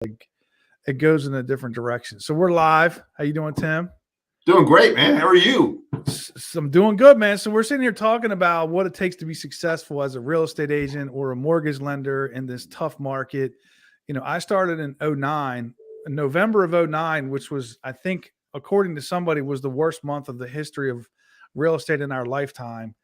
it goes in a different direction. So we're live. How you doing, Tim? Doing great, man. How are you? I'm doing good, man. So we're sitting here talking about what it takes to be successful as a real estate agent or a mortgage lender in this tough market. I started in November of 09, which was, I think, according to somebody, was the worst month of the history of real estate in our lifetime.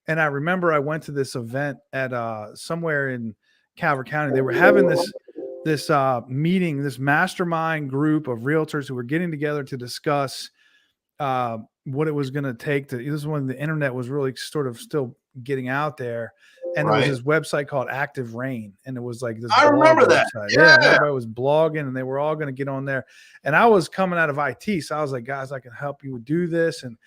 And I remember I went to this event at somewhere in Calvert County. They were having this meeting, this mastermind group of realtors who were getting together to discuss what it was going to take to. This is when the internet was really sort of still getting out there, and there was this website called Active Rain, and it was like this. I remember that. Yeah, everybody was blogging, and they were all going to get on there. And I was coming out of IT, so I was like, guys, I can help you do this. And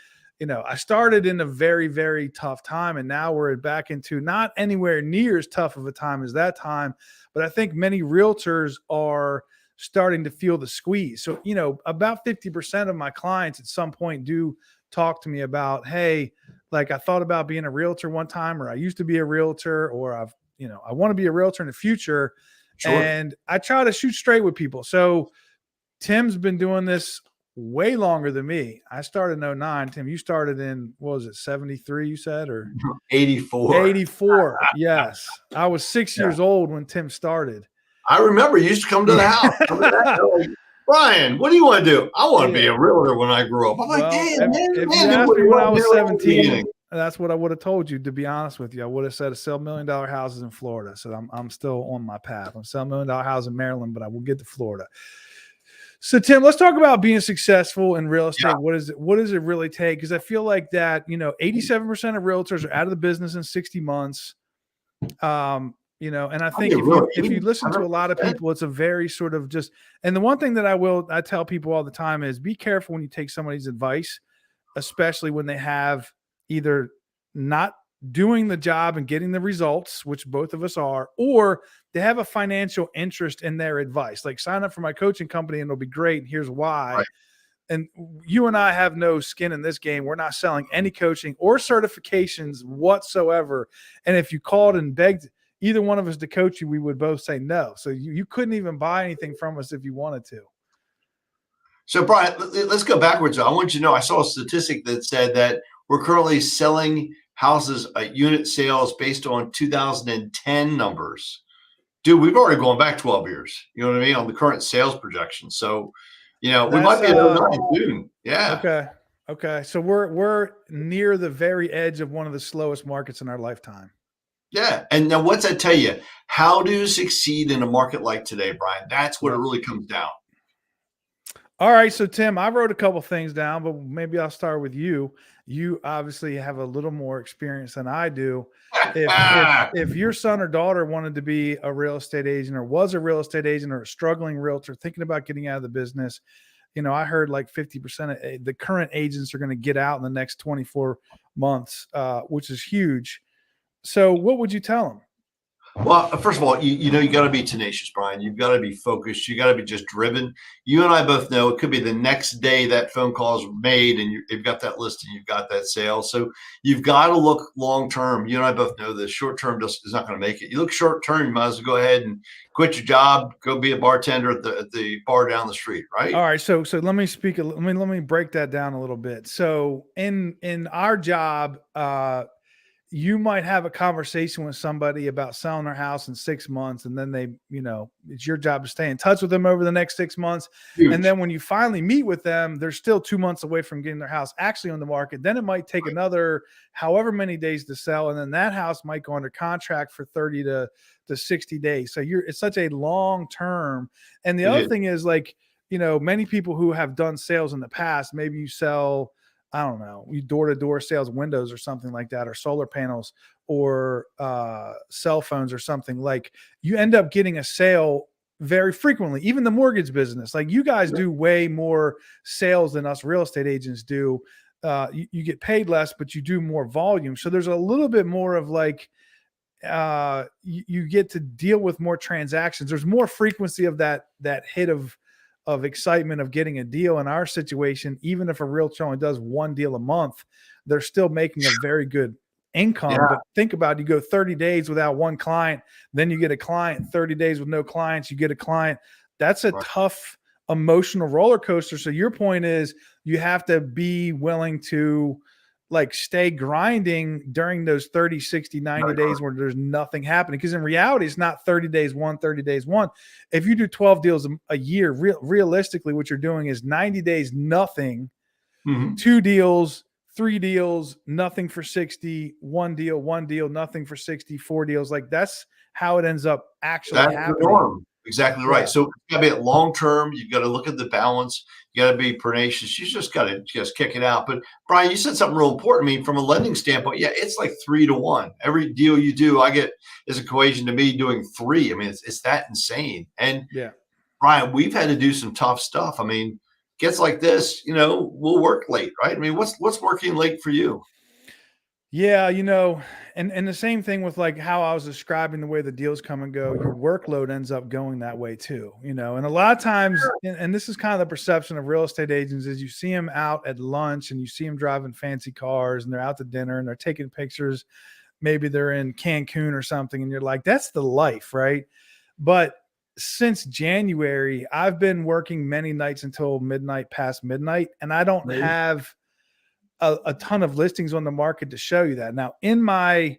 I started in a very, very tough time, and now we're back into not anywhere near as tough of a time as that time. But I think many realtors are starting to feel the squeeze. So, about 50% of my clients at some point do talk to me about, hey, like I thought about being a realtor one time, or I used to be a realtor, or I want to be a realtor in the future. Sure. And I try to shoot straight with people. So Tim's been doing this way longer than me. I started in 09. Tim, you started in, what was it, 73, you said, or 84? 84. Yes. I was 6 years old when Tim started. I remember you used to come to the house. Like, Brian, what do you want to do? I want to be a realtor when I grew up. I'm like, damn, man. If you asked me when I was 17, that's what I would have told you, to be honest with you. I would have said to sell $1 million houses in Florida. So I'm still on my path. I'm selling $1 million house in Maryland, but I will get to Florida. So Tim, let's talk about being successful in real estate. Yeah. What does it really take? Because I feel like that, 87% of realtors are out of the business in 60 months. And I think if you listen to a lot of people, it's a very sort of just, and the one thing that I tell people all the time is be careful when you take somebody's advice, especially when they have either not doing the job and getting the results, which both of us are, or they have a financial interest in their advice. Like, sign up for my coaching company and it'll be great. And here's why. Right. And you and I have no skin in this game. We're not selling any coaching or certifications whatsoever. And if you called and begged either one of us to coach you, we would both say no. So you couldn't even buy anything from us if you wanted to. So Brian, let's go backwards. I want you to know, I saw a statistic that said that we're currently selling houses at unit sales based on 2010 numbers. Dude, we've already gone back 12 years. You know what I mean? On the current sales projection. So, we might be at 09 soon. Yeah. Okay. So we're near the very edge of one of the slowest markets in our lifetime. Yeah. And now what's that tell you? How do you succeed in a market like today, Brian? That's what it really comes down. All right. So Tim, I wrote a couple things down, but maybe I'll start with you. You obviously have a little more experience than I do. If your son or daughter wanted to be a real estate agent, or was a real estate agent, or a struggling realtor thinking about getting out of the business, I heard like 50% of the current agents are going to get out in the next 24 months, which is huge. So what would you tell them? Well, first of all, you got to be tenacious, Brian. You've got to be focused. You got to be just driven. You and I both know it could be the next day that phone call is made and you've got that listing, you've got that sale. So you've got to look long term. You and I both know this. Short term just is not going to make it. You look short term, you might as well go ahead and quit your job, go be a bartender at the bar down the street, right? All right. So let me speak. Let me break that down a little bit. So in our job, you might have a conversation with somebody about selling their house in 6 months. And then it's your job to stay in touch with them over the next 6 months. Huge. And then when you finally meet with them, they're still 2 months away from getting their house actually on the market. Then it might take another however many days to sell. And then that house might go under contract for 30 to 60 days. So it's such a long term. And the other thing is, like, many people who have done sales in the past, maybe you sell, I don't know, you door-to-door sales, windows or something like that, or solar panels, or cell phones or something, like, you end up getting a sale very frequently. Even the mortgage business, like, you guys do way more sales than us real estate agents do. You get paid less, but you do more volume. So there's a little bit more of like, you get to deal with more transactions. There's more frequency of that hit of excitement of getting a deal. In our situation, even if a realtor only does one deal a month, they're still making a very good income. Yeah. But think about it, you go 30 days without one client, then you get a client, 30 days with no clients, you get a client, that's a Right. tough emotional roller coaster. So your point is you have to be willing to like stay grinding during those 30, 60, 90 Right. days where there's nothing happening. Because in reality, it's not 30 days one, 30 days one. If you do 12 deals a year, realistically, what you're doing is 90 days, nothing, Mhm. 2 deals, 3 deals, nothing for 60, one deal, nothing for 60, 4 deals. Like that's how it ends up actually That's the happening. norm. Exactly right. Yeah. So it's gotta be at long term. You've got to look at the balance. You got to be pernicious. You just got to just kick it out. But Brian, you said something real important. I mean, from a lending standpoint, yeah, it's like 3 to 1. Every deal you do, I get is a equation to me doing three. I mean, it's that insane. And Yeah. Brian, we've had to do some tough stuff. I mean, gets like this, we'll work late, right? I mean, what's working late for you? Yeah, and the same thing with like how I was describing the way the deals come and go, your workload ends up going that way too. And a lot of times, and this is kind of the perception of real estate agents is you see them out at lunch and you see them driving fancy cars and they're out to dinner and they're taking pictures. Maybe they're in Cancun or something, and you're like, that's the life, right? But since January, I've been working many nights until midnight, past midnight, and I don't Right. have a ton of listings on the market to show you that. Now, in my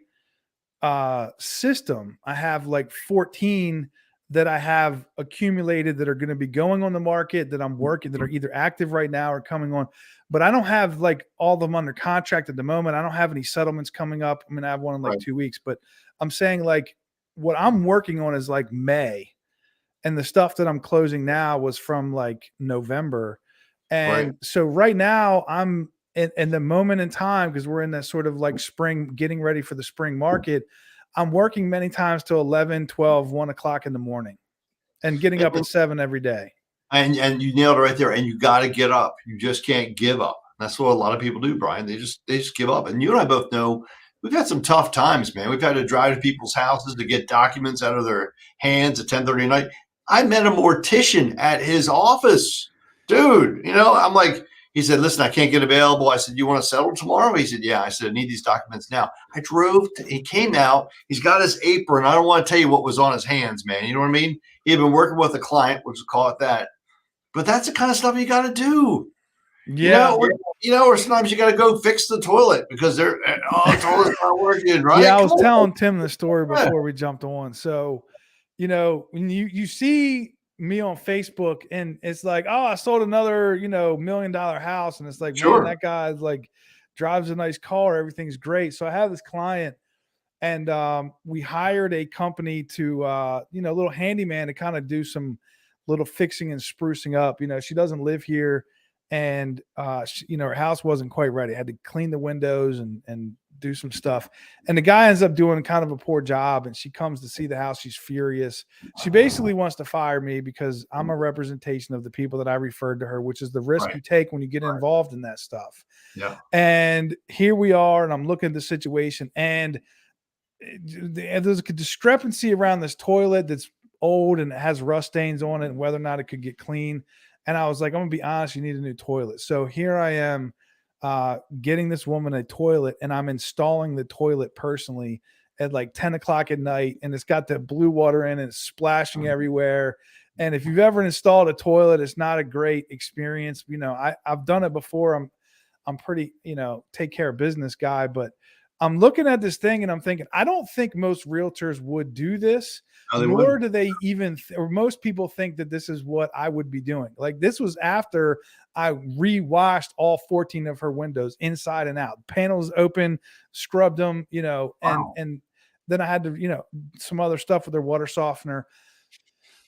system, I have like 14 that I have accumulated that are going to be going on the market that I'm working that are either active right now or coming on. But I don't have like all of them under contract at the moment. I don't have any settlements coming up. I mean, I have one in like Right. 2 weeks, but I'm saying like what I'm working on is like May, and the stuff that I'm closing now was from like November. Right. And so right now I'm in the moment in time because we're in that sort of like spring, getting ready for the spring market. I'm working many times till 11, 12, 1 o'clock in the morning and getting up And, at 7 every day. and you nailed it right there. And you got to get up. You just can't give up. That's what a lot of people do, Brian. They just give up. And you and I both know we've had some tough times, man. We've had to drive to people's houses to get documents out of their hands at 10:30 at night. I met a mortician at his office, dude. I'm like, he said, "Listen, I can't get available." I said, "You want to settle tomorrow?" He said, "Yeah." I said, "I need these documents now." I drove. He came out. He's got his apron. I don't want to tell you what was on his hands, man. You know what I mean? He had been working with a client, we'll just call it that. But that's the kind of stuff you got to do, Yeah. or sometimes you got to go fix the toilet because the toilet's not working, Yeah. right? I Come was on. telling Tim the story Yeah, before we jumped on. So, when you see me on Facebook and it's like, oh, I sold another, $1 million house. And it's like, man, sure. that guy's like drives a nice car. Everything's great. So I have this client and we hired a company to, a little handyman to kind of do some little fixing and sprucing up. She doesn't live here and, her house wasn't quite ready. I had to clean the windows and do some stuff. And the guy ends up doing kind of a poor job. And she comes to see the house. She's furious. She basically wants to fire me because I'm a representation of the people that I referred to her, which is the risk Right. you take when you get Right. involved in that stuff. Yeah. And here we are, and I'm looking at the situation, and there's a discrepancy around this toilet that's old and it has rust stains on it and whether or not it could get clean. And I was like, I'm gonna be honest, you need a new toilet. So here I am getting this woman a toilet, and I'm installing the toilet personally at like 10 o'clock at night, and it's got the blue water in it, it's splashing everywhere. And if you've ever installed a toilet, it's not a great experience. I've done it before. I'm pretty, take care of business guy, but I'm looking at this thing and I'm thinking, I don't think most realtors would do this, No, they nor wouldn't. do they even, or most people think that this is what I would be doing. Like this was after I rewashed all 14 of her windows inside and out, panels open, scrubbed them, and, Wow. and then I had to, some other stuff with their water softener.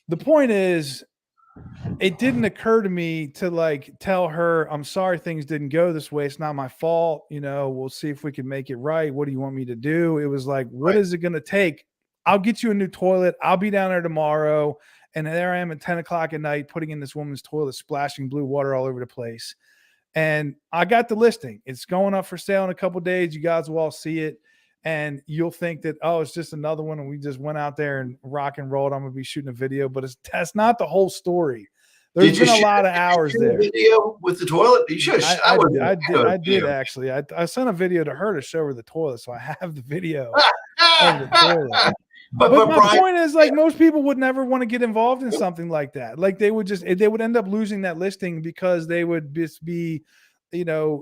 The point is, it didn't occur to me to like tell her, I'm sorry things didn't go this way. It's not my fault. We'll see if we can make it right. What do you want me to do? It was like, what Right. is it going to take? I'll get you a new toilet. I'll be down there tomorrow. And there I am at 10 o'clock at night, putting in this woman's toilet, splashing blue water all over the place. And I got the listing. It's going up for sale in a couple days. You guys will all see it. And you'll think that, oh, it's just another one. And we just went out there and rock and rolled. I'm going to be shooting a video, but that's not the whole story. There's Did you been a shoot, lot of did you hours shoot a there. video with the toilet? You should. I would have I a did video. actually. I sent a video to her to show her the toilet, so I have the video of the toilet. But but my Brian, point is, like, most people would never want to get involved in something like that. Like, they would end up losing that listing because they would just be,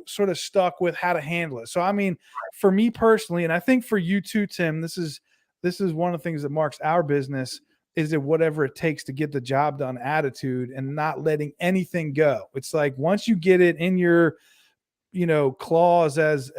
sort of stuck with how to handle it. So, I mean, for me personally, and I think for you too, Tim, this is one of the things that marks our business, is that whatever it takes to get the job done attitude and not letting anything go. It's like, once you get it in your clause as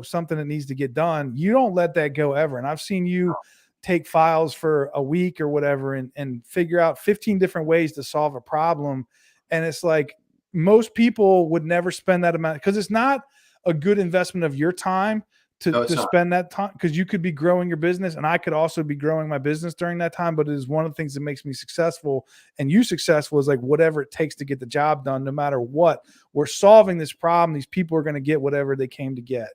something that needs to get done, you don't let that go ever. And I've seen you take files for a week or whatever and figure out 15 different ways to solve a problem. And it's like, most people would never spend that amount, because it's not a good investment of your time to, no, to it's not. spend that time, because you could be growing your business and I could also be growing my business during that time. But it is one of the things that makes me successful and you successful, is like, whatever it takes to get the job done, no matter what. We're solving this problem. These people are going to get whatever they came to get.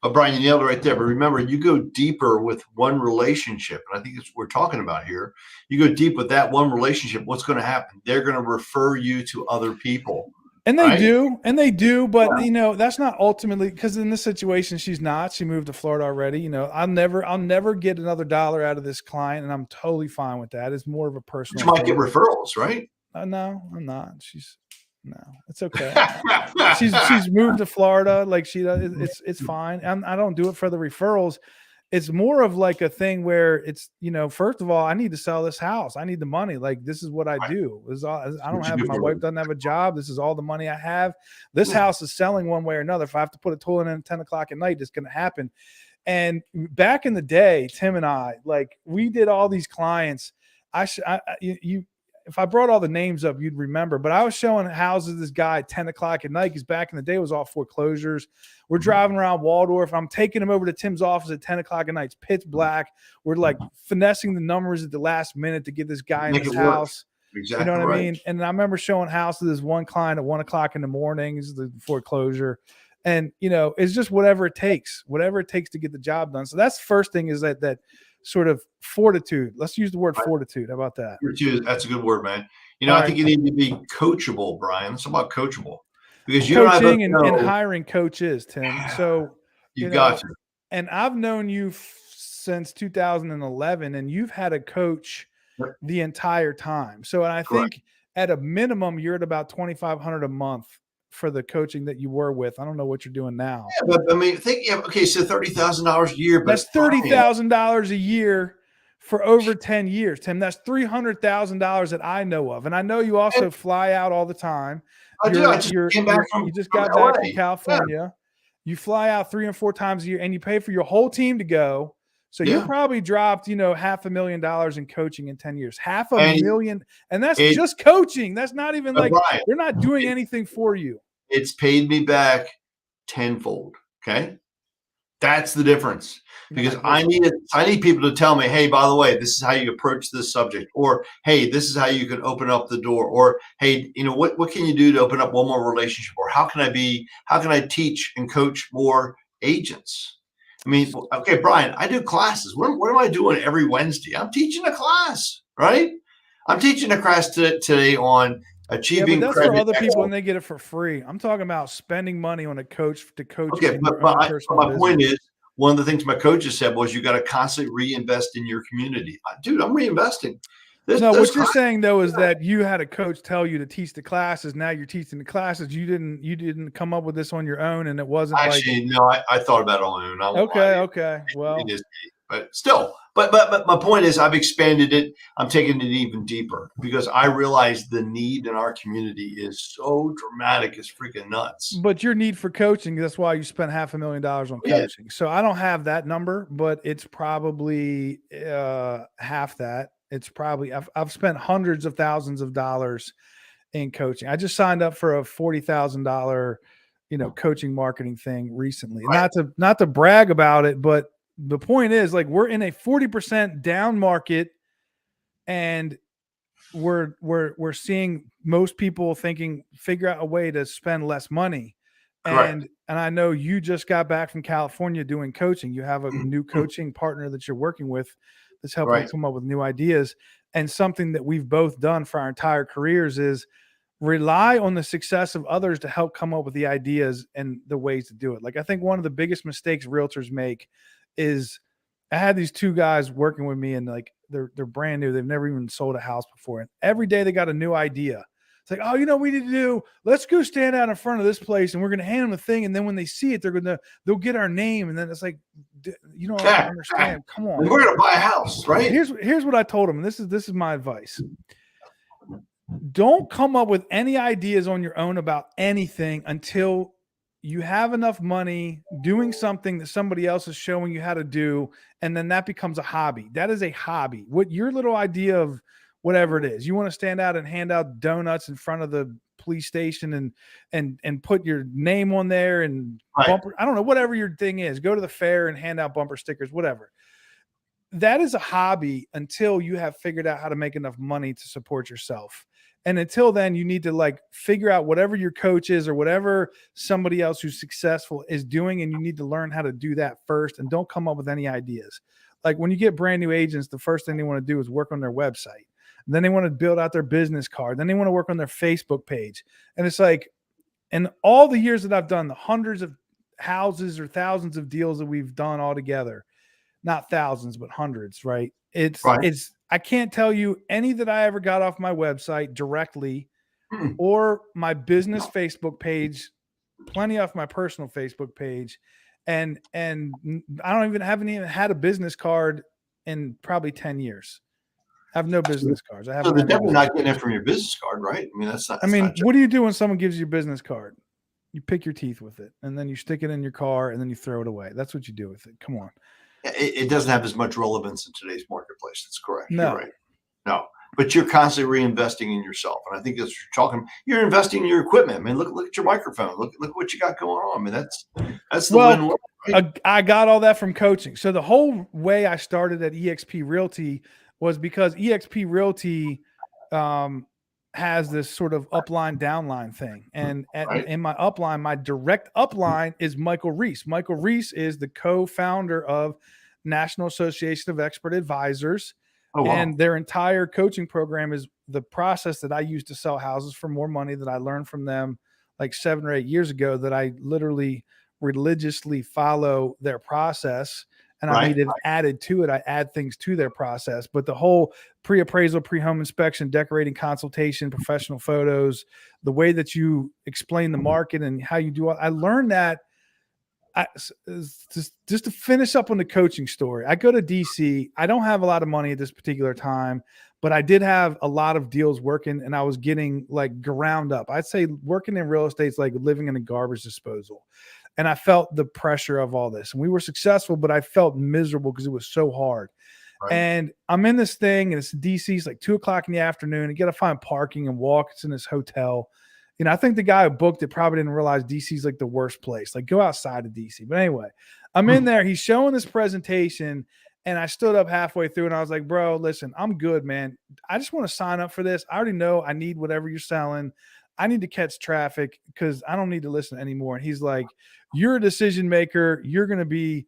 But Brian, you nailed it right there. But remember, you go deeper with one relationship, and I think it's what we're talking about here. You go deep with that one relationship. What's going to happen? They're going to refer you to other people, And they right? do, and they do, but Yeah. that's not ultimately, because in this situation, she's not. She moved to Florida already. I'll never get another dollar out of this client, and I'm totally fine with that. It's more of a But personal you might get thing. referrals, right? No, I'm not. No, it's okay. She's moved to Florida. Like, she does, it's fine. I don't do it for the referrals. It's more of like a thing where it's, first of all, I need to sell this house. I need the money. Like, this is what I Right. do. This is all, I don't What you have, do my for a wife living. doesn't have a job. This is all the money I have. This Yeah. house is selling one way or another. If I have to put a toilet in at 10 o'clock at night, it's going to happen. And back in the day, Tim and I, like, we did all these clients. If I brought all the names up, you'd remember. But I was showing houses this guy at 10 o'clock at night, because back in the day it was all foreclosures. We're driving around Waldorf. I'm taking him over to Tim's office at 10 o'clock at night. It's pitch black. We're like finessing the numbers at the last minute to get this guy in Make this it work. house. You know Exactly what I right. mean? And I remember showing houses to this one client at 1 o'clock in the morning, is the foreclosure. And it's just whatever it takes to get the job done. So that's the first thing, is that sort of fortitude. Let's use the word Right. fortitude. How about that? That's a good word, man. All I right. think you need to be coachable, Brian. It's about coachable, because you and I both Coaching and know hiring coaches, Tim. So, you you've got know, to. and I've known you since 2011, and you've had a coach Yep. the entire time. So, and I Correct. think at a minimum, you're at about 2,500 a month for the coaching that you were with. I don't know what you're doing now. Yeah, but I mean, think. Yeah, okay, so $30,000 a year, That's but Brian, $30,000 a year for over 10 years, Tim. That's $300,000 that I know of. And I know you and also fly out all the time. I do. I just came back You just from got back from LA. Yeah, California. You fly out 3 or 4 times a year, and you pay for your whole team to go. So you're yeah, probably dropped, $500,000 in coaching in 10 years. Half a and million. And that's it, just coaching. That's not even like, Brian, they're not doing it, anything for you. it's paid me back tenfold. Okay. That's the difference, because Listen, I need people to tell me, hey, by the way, this is how you approach this subject, or hey, this is how you can open up the door, or hey, what can you do to open up one more relationship, or how can I teach and coach more agents? I mean, okay, Brian, I do classes. What am I doing every Wednesday? I'm teaching a class, right? I'm teaching a class today on yeah, but achieving that's for credit other people and excellence. they get it for free. I'm talking about spending money on a coach to coach you Okay, in your own but personal my point business. is, one of the things my coaches said was, you got to constantly reinvest in your community. Dude, I'm reinvesting. No, Those what you're classes, saying though is that you had a coach tell you to teach the classes. Now you're teaching the classes. You didn't come up with this on your own, and it wasn't like, actually, no, I thought about it on my own. I won't lie to okay, you. okay, It well, is me. But still, but my point is, I've expanded it. I'm taking it even deeper, because I realize the need in our community is so dramatic. It's freaking nuts. but your need for coaching, that's why you spent $500,000 on Yeah, coaching. So I don't have that number, but it's probably half that. It's probably, I've spent hundreds of thousands of dollars in coaching. I just signed up for a $40,000, coaching marketing thing recently. right. Not to brag about it, but the point is, like, we're in a 40% down market, and we're seeing most people figure out a way to spend less money. Correct. And I know you just got back from California doing coaching. You have a new coaching partner that you're working with that's helping you Right. come up with new ideas. And something that we've both done for our entire careers is rely on the success of others to help come up with the ideas and the ways to do it. Like, I think one of the biggest mistakes realtors make is, I had these two guys working with me, and like they're brand new. They've never even sold a house before, and every day they got a new idea. It's like, oh, you know, what we need to do. Let's go stand out in front of this place, and we're going to hand them a thing, and then when they see it, they'll get our name, and then it's like, you don't understand. Come on, we're going to buy a house, right? Here's what I told them. And this is my advice. Don't come up with any ideas on your own about anything until you have enough money doing something that somebody else is showing you how to do, and then that becomes a hobby. That is a hobby. What your little idea of whatever it is, you want to stand out and hand out donuts in front of the police station and put your name on there and bumper. I don't know, whatever your thing is. Go to the fair and hand out bumper stickers, whatever. That is a hobby until you have figured out how to make enough money to support yourself. And until then, you need to like figure out whatever your coach is or whatever somebody else who's successful is doing. And you need to learn how to do that first, and don't come up with any ideas. Like when you get brand new agents, the first thing they want to do is work on their website. And then they want to build out their business card. Then they want to work on their Facebook page. And it's like, in all the years that I've done, the hundreds of houses or thousands of deals that we've done all together, not thousands, but hundreds, right? It's I can't tell you any that I ever got off my website directly or my business Facebook page, plenty off my personal Facebook page. And haven't even had a business card in probably 10 years. I have no business cards. So they're definitely not getting it from your business card, right? I mean, that's not. What do you do when someone gives you a business card? You pick your teeth with it, and then you stick it in your car, and then you throw it away. That's what you do with it. Come on. It doesn't have as much relevance in today's marketplace. That's correct. No. You're right. No, but you're constantly reinvesting in yourself, and I think that's what you're talking. You're investing in your equipment. I mean, look at your microphone. Look what you got going on. I mean, that's the win. Right? I got all that from coaching. So the whole way I started at EXP Realty was because EXP Realty has this sort of upline downline thing, and in my upline, my direct upline is Michael Reese. Michael Reese is the co-founder of National Association of Expert Advisors. Oh, wow. And their entire coaching program is the process that I used to sell houses for more money that I learned from them like 7 or 8 years ago, that I literally religiously follow their process. And I made it added to it. I add things to their process, but the whole pre-appraisal, pre-home inspection, decorating consultation, professional photos, the way that you explain the market and how you do it, I learned that. Just to finish up on the coaching story, I go to DC. I don't have a lot of money at this particular time, but I did have a lot of deals working, and I was getting like ground up. I'd say working in real estate is like living in a garbage disposal. And I felt the pressure of all this. And we were successful, but I felt miserable because it was so hard. Right. And I'm in this thing, and it's DC. It's like 2:00 in the afternoon. You got to find parking and walk. It's in this hotel. You know, I think the guy who booked it probably didn't realize DC is like the worst place. Like, go outside of DC. But anyway, I'm in there. He's showing this presentation, and I stood up halfway through, and I was like, bro, listen, I'm good, man. I just want to sign up for this. I already know I need whatever you're selling. I need to catch traffic because I don't need to listen anymore. And he's like, you're a decision maker. You're going to be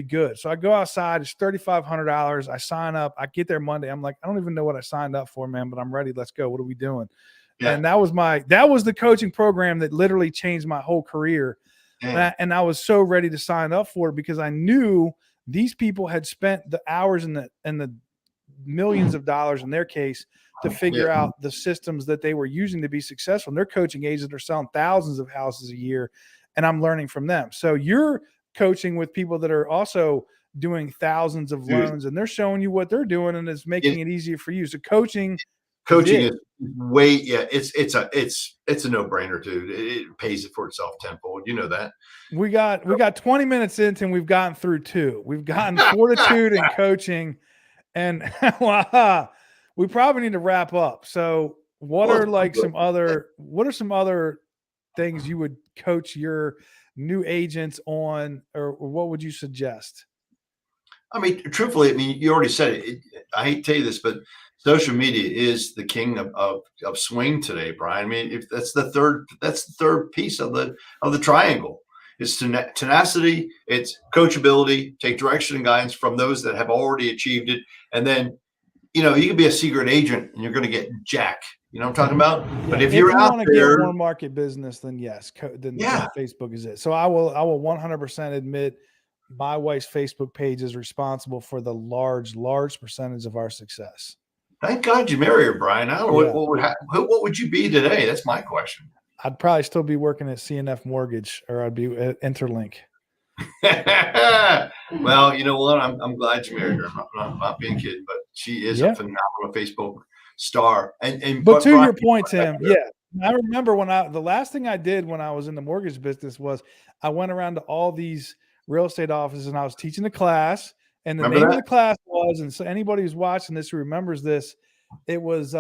good. So I go outside. It's $3,500. I sign up. I get there Monday. I'm like, I don't even know what I signed up for, man, but I'm ready. Let's go. What are we doing? Yeah. And that was the coaching program that literally changed my whole career. And I was so ready to sign up for it because I knew these people had spent the hours and the millions of dollars in their case to figure out the systems that they were using to be successful. And they're coaching agents that are selling thousands of houses a year, and I'm learning from them. So you're coaching with people that are also doing thousands of loans, and they're showing you what they're doing, and it's making it easier for you. So coaching is way, it's a no-brainer, dude. It pays it for itself tenfold. You know that. We got 20 minutes into, and we've gotten through 2. We've gotten fortitude and coaching, and we probably need to wrap up. So what are some other things you would coach your new agents on, or what would you suggest? I mean, truthfully, you already said it. I hate to tell you this, but social media is the king of swing today, Brian. I mean, if that's the third piece of the triangle. It's tenacity, it's coachability, take direction and guidance from those that have already achieved it, and then you can be a secret agent and you're going to get jack. You know what I'm talking about? Yeah, but if you want to get more market business, then yes, then Facebook is it. So I will 100% admit my wife's Facebook page is responsible for the large percentage of our success. Thank God you married her, Brian. I don't know Yeah. what would you be today? That's my question. I'd probably still be working at CNF Mortgage, or I'd be at Interlink. Well, you know what? I'm glad you married her. I'm not being kidding, but she is a Yeah. phenomenal Facebook star. But to Brian, your point, Tim, yeah. I remember the last thing I did when I was in the mortgage business was I went around to all these real estate offices and I was teaching the class. And the remember name of that? the class was, and so anybody who's watching this who remembers this, it was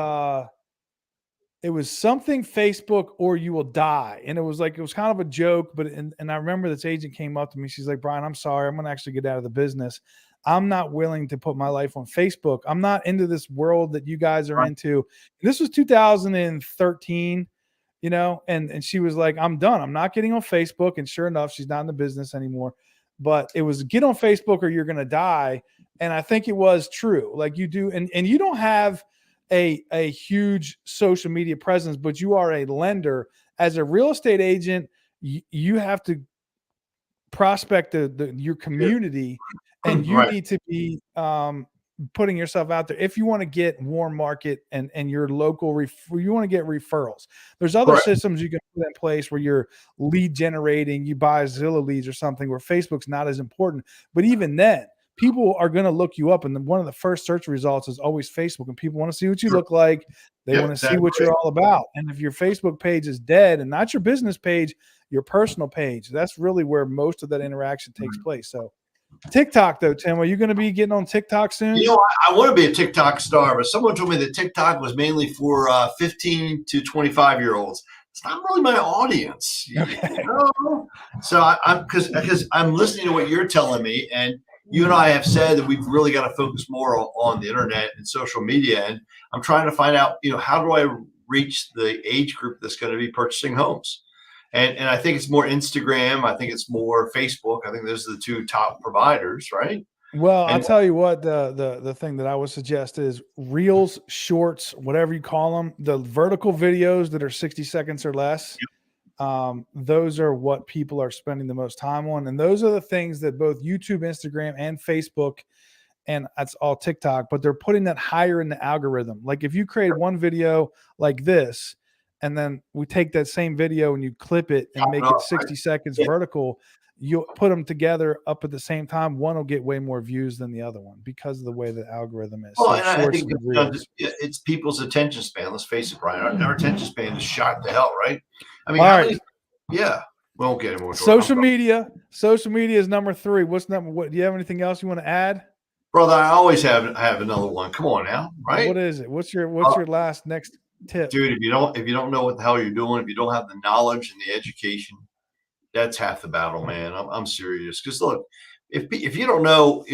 something Facebook or you will die. And it was kind of a joke, but and I remember this agent came up to me. She's like, Brian, I'm sorry. I'm going to actually get out of the business. I'm not willing to put my life on Facebook. I'm not into this world that you guys are into. And this was 2013, and she was like, I'm done. I'm not getting on Facebook. And sure enough, she's not in the business anymore. But it was get on Facebook or you're going to die. And I think it was true. Like you do, and you don't have a huge social media presence, but you are a lender. As a real estate agent, you have to prospect your community, and you need to be putting yourself out there if you want to get warm market and your local you want to get referrals. There's other systems you can put in place where you're lead generating, you buy Zillow leads or something where Facebook's not as important. But even then, people are going to look you up, and one of the first search results is always Facebook, and people want to see what you look like. They want to see what you're all about. And if your Facebook page is dead and not your business page, your personal page, that's really where most of that interaction takes place. So TikTok, though, Tim, are you going to be getting on TikTok soon? You know, I want to be a TikTok star, but someone told me that TikTok was mainly for 15 to 25-year-olds. It's not really my audience. Okay. So because I'm listening to what you're telling me, and you and I have said that we've really got to focus more on the internet and social media. And I'm trying to find out, how do I reach the age group that's going to be purchasing homes? And I think it's more Instagram. I think it's more Facebook. I think those are the two top providers, right? Well, I'll tell you what, the thing that I would suggest is reels, shorts, whatever you call them, the vertical videos that are 60 seconds or less. Those are what people are spending the most time on. And those are the things that both YouTube, Instagram, and Facebook, and that's all TikTok, but they're putting that higher in the algorithm. Like if you create one video like this, and then we take that same video and you clip it and make it 60 seconds vertical, you'll put them together up at the same time. One will get way more views than the other one because of the way the algorithm is. Well, So and I think it's people's attention span. Let's face it, Brian. Our attention span is shot to hell, right? I mean, yeah. We won't get more. Social media is number 3. What do you have anything else you want to add? Brother, I always have another one. Come on now, right? What is it? What's your last next tip? Dude, if you don't know what the hell you're doing, if you don't have the knowledge and the education, that's half the battle, man. I'm serious. Because look, if you don't know,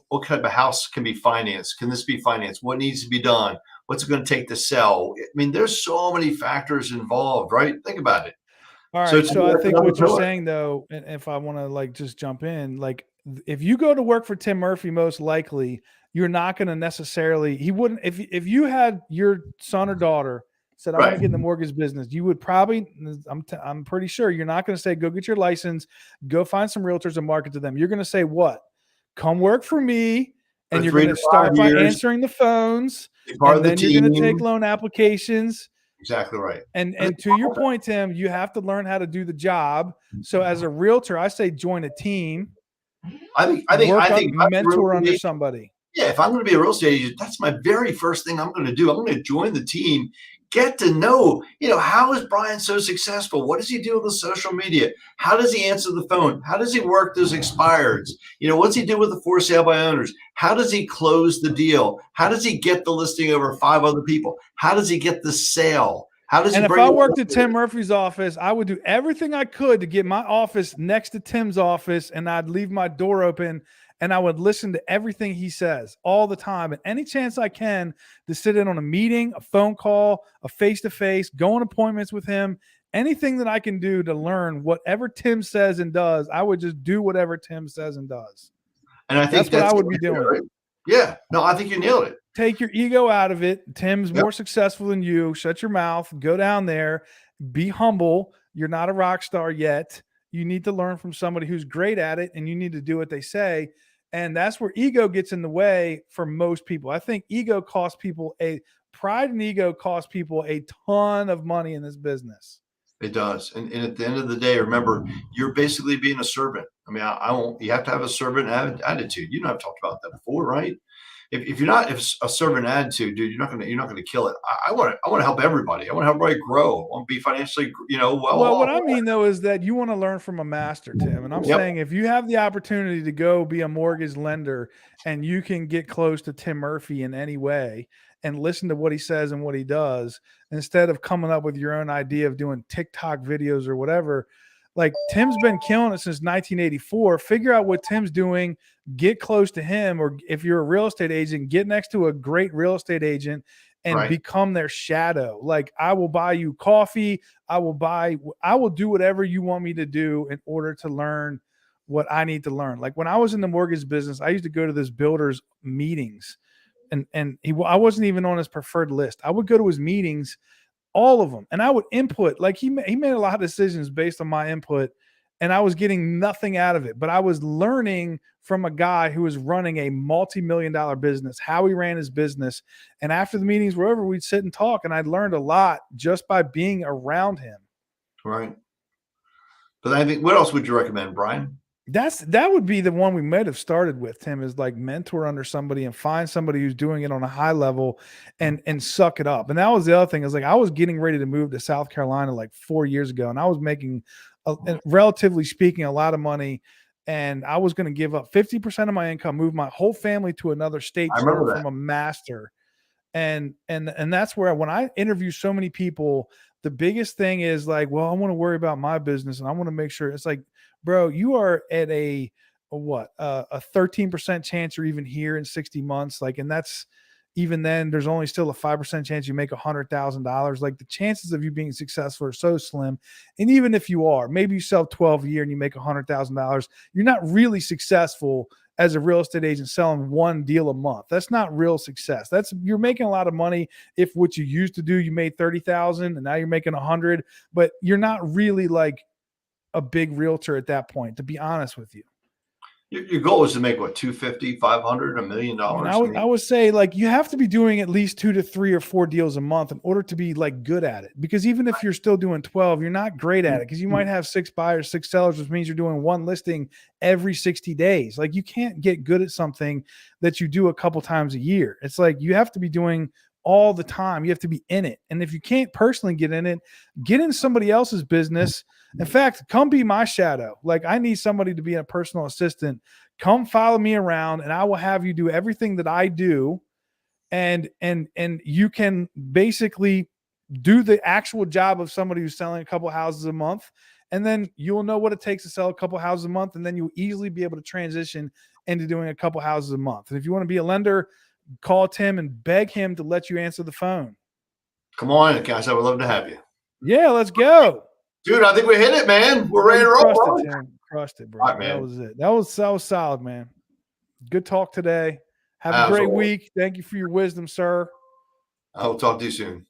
what type of house can be financed, can this be financed? What needs to be done? What's it going to take to sell? I mean, there's so many factors involved, right? Think about it. All right. So I think what you're saying, though, and if I want to just jump in, if you go to work for Tim Murphy, most likely you're not going to necessarily, he wouldn't, if you had your son or daughter said, I want to get in the mortgage business, you would probably, I'm pretty sure you're not going to say, go get your license, go find some realtors and market to them. You're going to say, what? Come work for me. And you're going to start by answering the phones, and then you're going to take loan applications. Exactly right. And to your point, Tim, you have to learn how to do the job. So as a realtor, I say join a team. I think mentor under somebody. Yeah, if I'm going to be a real estate agent, that's my very first thing I'm going to do. I'm going to join the team, get to know, how is Brian so successful? What does he do with the social media? How does he answer the phone? How does he work those expireds? What's he do with the for sale by owners? How does he close the deal? How does he get the listing over 5 other people? How does he get the sale? And if I worked at Tim Murphy's office, I would do everything I could to get my office next to Tim's office, and I'd leave my door open, and I would listen to everything he says all the time. And any chance I can to sit in on a meeting, a phone call, a face-to-face, go on appointments with him, anything that I can do to learn whatever Tim says and does, I would just do whatever Tim says and does. And I think that's what I would be doing. Right? Yeah. No, I think you nailed it. Take your ego out of it. Tim's more successful than you. Shut your mouth. Go down there. Be humble. You're not a rock star yet. You need to learn from somebody who's great at it, and you need to do what they say. And that's where ego gets in the way for most people. I think pride and ego cost people a ton of money in this business. It does. And at the end of the day, remember, you're basically being a servant. I mean, I won't, you have to have a servant attitude. You know, I've talked about that before, right? If you're not if a servant attitude, dude, you're not gonna kill it. I want to help everybody. I want to help everybody grow. I want to be financially, well Well, what off. I mean though is that you want to learn from a master, Tim. And I'm Yep. saying if you have the opportunity to go be a mortgage lender and you can get close to Tim Murphy in any way and listen to what he says and what he does, instead of coming up with your own idea of doing TikTok videos or whatever, like Tim's been killing it since 1984. Figure out what Tim's doing, get close to him, or if you're a real estate agent, get next to a great real estate agent and Right. become their shadow. Like, I will buy you coffee. I will do whatever you want me to do in order to learn what I need to learn. Like when I was in the mortgage business, I used to go to this builder's meetings, and I wasn't even on his preferred list. I would go to his meetings, all of them, and I would input. Like he made a lot of decisions based on my input, and I was getting nothing out of it. But I was learning from a guy who was running a multi-million-dollar business, how he ran his business. And after the meetings were over, we'd sit and talk, and I'd learned a lot just by being around him. Right. But I think, what else would you recommend, Brian? That would be the one we might have started with, Tim, is like mentor under somebody and find somebody who's doing it on a high level and suck it up. And that was the other thing, is like I was getting ready to move to South Carolina like 4 years ago, and I was making relatively speaking a lot of money, and I was going to give up 50% of my income, move my whole family to another state I to learn remember that. from a master. And that's where, when I interview so many people, the biggest thing is like, well, I want to worry about my business and I want to make sure. It's like, bro, you are at a 13% chance you're even here in 60 months. Like, and that's, even then there's only still a 5% chance you make $100,000. Like, the chances of you being successful are so slim. And even if you are, maybe you sell 12 a year and you make $100,000, you're not really successful as a real estate agent selling one deal a month. That's not real success. You're making a lot of money if what you used to do, you made 30,000 and now you're making 100, but you're not really like a big realtor at that point, to be honest with you. Your goal is to make what, 250, 500, $1 million? I mean, I I would I mean, would say like you have to be doing at least 2 to 3 or 4 deals a month in order to be like good at it. Because even if you're still doing 12, you're not great at it, because you might have 6 buyers, 6 sellers, which means you're doing one listing every 60 days. Like, you can't get good at something that you do a couple times a year. It's like you have to be doing all the time. You have to be in it. And if you can't personally get in it, get in somebody else's business. In fact, come be my shadow. Like, I need somebody to be a personal assistant. Come follow me around and I will have you do everything that I do. And you can basically do the actual job of somebody who's selling a couple houses a month. And then you'll know what it takes to sell a couple houses a month. And then you'll easily be able to transition into doing a couple houses a month. And if you want to be a lender, call Tim and beg him to let you answer the phone. come on, guys. I would love to have you. Yeah, let's go. Dude, I think we hit it, man. We're ready to You roll, crushed bro. it, Tim. Crushed it, bro. All right, That man. was it. That was solid, man. Good talk today. Have a As great always. week. Thank you for your wisdom, sir. I'll talk to you soon.